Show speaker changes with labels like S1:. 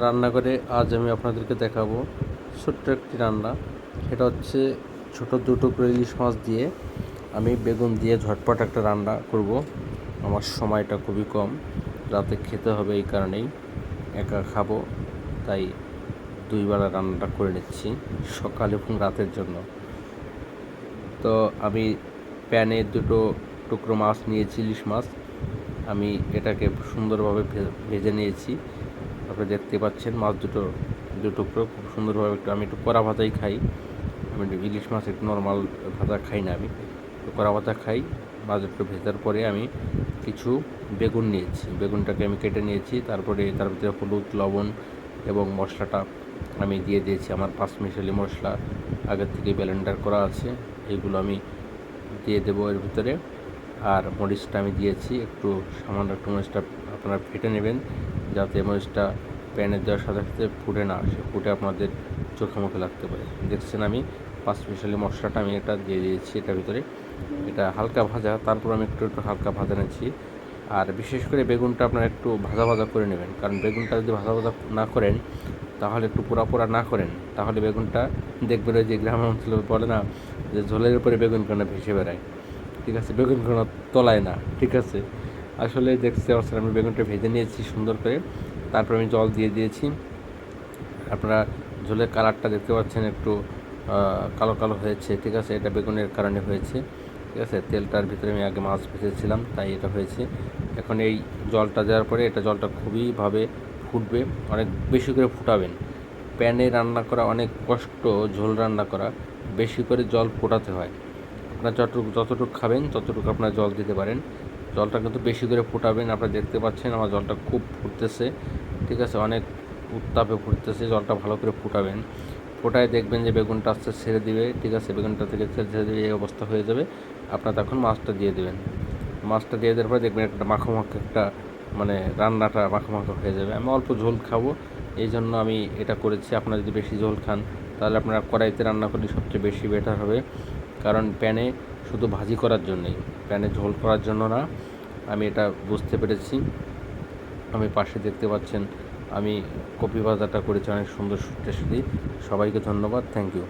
S1: রান্না করে আজ আমি আপনাদেরকে দেখাবো ছোট্ট একটি রান্না। সেটা হচ্ছে ছোট দুটো করে ইলিশ মাছ দিয়ে আমি বেগুন দিয়ে ঝটপট একটা রান্না করব। আমার সময়টা খুবই কম, রাতে খেতে হবে, এই কারণেই একা খাবো, তাই দুইবেলা রান্নাটা করে নিচ্ছি, সকাল এবং রাতের জন্য। তো আমি প্যানে দুটো টুকরো মাছ নিয়েছি, ইলিশ মাছ। আমি এটাকে সুন্দরভাবে ভেজে নিয়েছি। আপনি দেখতে পাচ্ছেন মাছ দু টুকরো খুব সুন্দরভাবে। আমি একটু কড়া ভাজাই খাই। আমি ইলিশ মাছ একটু নর্মাল ভাজা খাই না, আমি একটু কড়া ভাজা খাই। মাছ একটু ভেজার পরে আমি কিছু বেগুন নিয়েছি, বেগুনটাকে আমি কেটে নিয়েছি। তারপরে তার ভিতরে হলুদ, লবণ এবং মশলাটা আমি দিয়ে দিয়েছি। আমার 5 মিশালি মশলা আগের থেকে ব্লেন্ডার করা আছে, এইগুলো আমি দিয়ে দেবো এর ভিতরে। আর মরিচটা আমি দিয়েছি, একটু সামান্য একটু মরিচটা আপনারা ফেটে নেবেন, যাতে মরিচটা প্যানে দেওয়ার সাথে সাথে ফুটে না আসে, ফুটে আপনাদের চোখে মুখে লাগতে পারে। দেখছেন আমি 5 মিশালি মশলাটা আমি এটা দিয়ে দিয়েছি এটার ভিতরে। এটা হালকা ভাজা, তারপর আমি একটু হালকা ভাজা নিচ্ছি। আর বিশেষ করে বেগুনটা আপনারা একটু ভাজা ভাজা করে নেবেন, কারণ বেগুনটা যদি ভাজা ভাজা না করেন, তাহলে একটু পোড়া পোড়া না করেন, তাহলে বেগুনটা দেখবেন ওই যে গ্রাম অঞ্চলে বলে না যে ঝোলের উপরে বেগুন কেন ভেসে বেড়ায়। ঠিক আছে, বেগুন কেন তলায় না। ঠিক আছে, আসলে দেখতে পাচ্ছেন আমি বেগুনটা ভেজে নিয়েছি সুন্দর করে। তারপর আমি জল দিয়ে দিয়েছি। আপনারা ঝোলের কালারটা দেখতে পাচ্ছেন, একটু কালো কালো হয়েছে। ঠিক আছে, এটা বেগুনের কারণে হয়েছে। ঠিক আছে, তেলটার ভিতরে আমি আগে মাছ ভেজেছিলাম, তাই এটা হয়েছে। এখন এই জলটা দেওয়ার পরে এটা জলটা খুবইভাবে ফুটবে, অনেক বেশি করে ফুটাবেন। প্যানে রান্না করা অনেক কষ্ট, ঝোল রান্না করা বেশি করে জল ফোটাতে হয়। আপনার যতটুকু খাবেন ততটুকু আপনার জল দিতে পারেন। জলটা কিন্তু বেশি করে ফোটাবেন। আপনারা দেখতে পাচ্ছেন আমার জলটা খুব ফুটতেছে। ঠিক আছে, অনেক উত্তাপে ফুটতেছে, জলটা ভালো করে ফুটাবেন। ফোটায় দেখবেন যে বেগুনটা আস্তে ছেড়ে দিবে। ঠিক আছে, বেগুনটা থেকে ছেড়ে দিবে, এই অবস্থা হয়ে যাবে। আপনার তখন মাছটা দিয়ে দেবেন। মাছটা দিয়ে দেওয়ার পরে দেখবেন একটা মাখো মাখো একটা, মানে রান্নাটা মাখো মাখো হয়ে যাবে। আমি অল্প ঝোল খাবো, এই জন্য আমি এটা করেছি। আপনারা যদি বেশি ঝোল খান, তাহলে আপনারা কড়াইতে রান্না করলে সবচেয়ে বেশি বেটার হবে, কারণ প্যানে শুধু ভাজি করার জন্যই, প্যানে ঝোল করার জন্য না। আমি এটা বুঝতে পেরেছি। আমি পাশে দেখতে পাচ্ছেন আমি কপি ভাজাটা করেছি, অনেক সুন্দর টেস্টি। সবাইকে ধন্যবাদ, থ্যাংক ইউ।